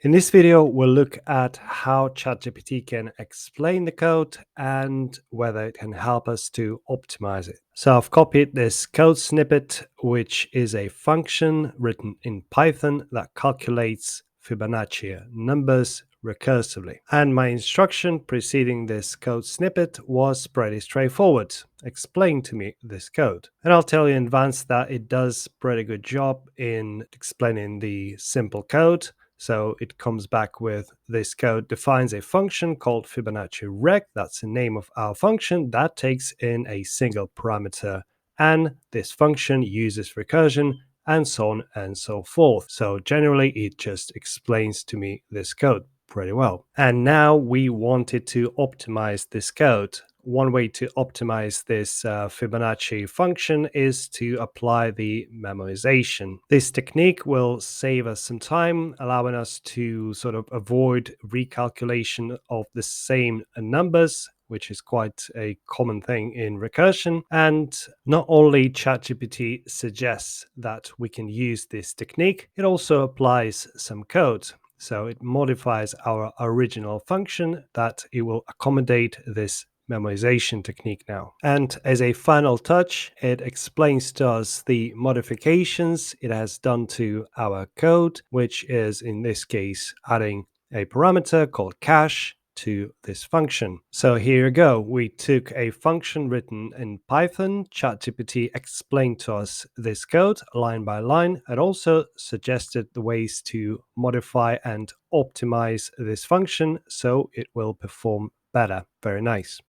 In this video, we'll look at how ChatGPT can explain the code and whether it can help us to optimize it. So I've copied this code snippet, which is a function written in Python that calculates Fibonacci numbers recursively. And my instruction preceding this code snippet was pretty straightforward. Explain to me this code. And I'll tell you in advance that it does a pretty good job in explaining the simple code. So it comes back with this code defines a function called Fibonacci rec. That's the name of our function that takes in a single parameter. And this function uses recursion and so on and so forth. So generally, it just explains to me this code pretty well. And now we wanted to optimize this code. One way to optimize this Fibonacci function is to apply the memoization. This technique will save us some time, allowing us to sort of avoid recalculation of the same numbers, which is quite a common thing in recursion. And not only ChatGPT suggests that we can use this technique, it also applies some code. So it modifies our original function that it will accommodate this memoization technique now. And as a final touch, it explains to us the modifications it has done to our code, which is in this case adding a parameter called cache to this function. So here you go. We took a function written in Python. ChatGPT explained to us this code line by line and also suggested the ways to modify and optimize this function so it will perform better. Very nice.